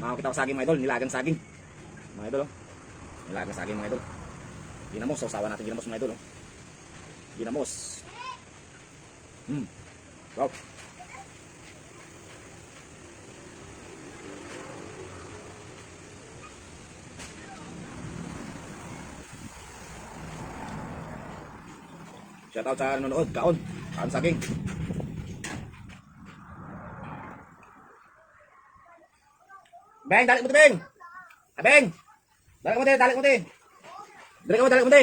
Makakita ko saging mga idol, nilagang saging. Mga idol, oh. Nilagang saging mga idol. Ginamos, sausawan natin ginamos mga idol, oh. Ginamos. Wow. Shout out sa nanonood, kaon saging. Beng, dalik mo 'to, Beng. Beng. Dalik mo 'to, dalik mo 'to. Dalik mo 'to.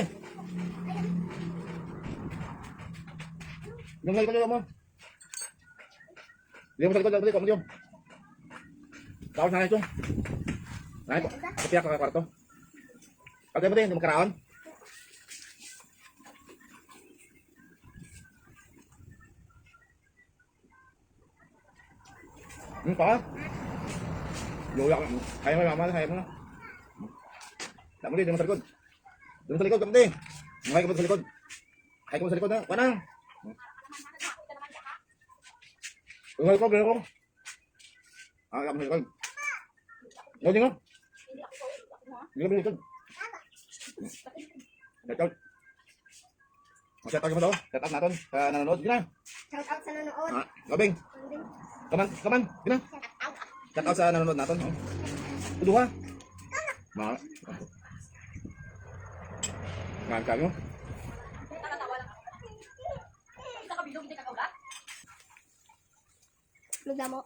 Yung likod mo. Yung likod mo. Kaon na ito. Nay, kapiyak ka kwarto. Pagay mo 'to, hindi mo karaon. Pa? Luya ka. Kaya mo mama, kaya mo na. Damo din sa likod. Doon sa likod, damo din. Ngay ka sa likod. Kaya ko sa likod na. Kuha na. Ngay ko, gano'n ko. Kaya mo sa likod. Ngay din ko. Hindi ka sa likod. Shout out. Shout out mo daw. Shout out natin sa nanonood. Sige na. Shout out sa nanonood. Gabing. Come on. Sige na. Shout out sa nanonood natin. Tudo ha. Mga. Ngayon kami mo. Magdamo.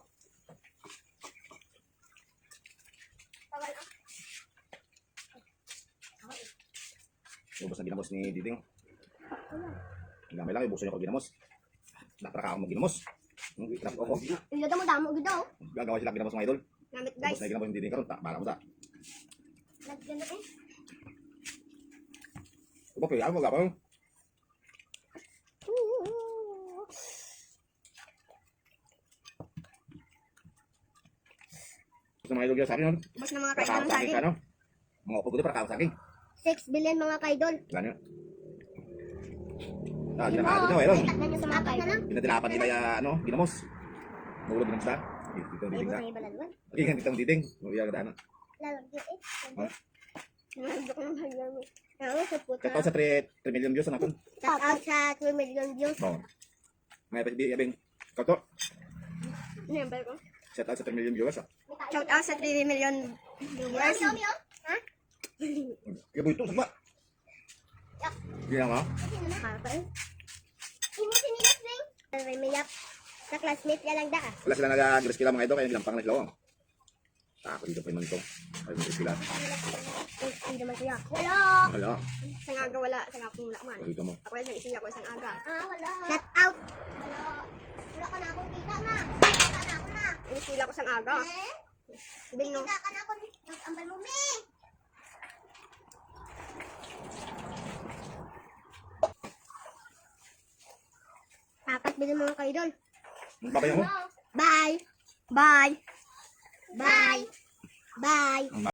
Ubus na ginamos ni Diding. Gamay lang, ibuso niyo ko ginamos. Napaka ako mag-ginamos. Ikrap ko. Ilada mo damo gid daw. Gagawa sila ginamos mga idol. Gamit guys. Ubus na ginamos ni Diding karon, bala mo ta. Lagyan na eh. Upo pa, ako gapon. Sa mga idol sa akin, Bus na mga kaidol ng saging. ano? Mga upo ko para kaon saging. 6 billion mga kaidol. Ganyan. Ginagawa ko na, idol. Taknan niyo sa mga kaidol. Pinadilapan nila ya ano, ginamos. Maulo ginamos ta. Dito Ay, Diding bus ta. na ibalalwan. Okay, ganito ang Diding. Iya ka daan. Lalagyan eh. Ha? Nalagyan ng hanggang mo. Ako sa puta. Shout out sa 3 million views na natin. Shout out sa 2 million views. Bon. May pwede kato. Number ko. Shout out sa 3 million viewers. Shout out sa 3 million viewers. Ha? Kaya ito, sama. Gila nga. Kapal. Imo sinilas ring. Mayap. Sa classmate ya lang da. Wala sila nag-agres kila mga ito, kaya nilampang na sila. Ako dito pa yung manito. Ay, mga sila. Hindi naman siya. Wala. Wala. Sa aga wala. Sa nga kung wala man. Dito mo. Ako yung isiya ko isang aga. Wala. Shout out. Wala. Wala ka na akong kita na. Wala ka na ako na. Inisila ko isang aga. Bino. Wala ka na ako. Nag-ambal mo, me. Apat bilhin mga kaidol. Babay mo. Bye. Bye. Bye. Bye.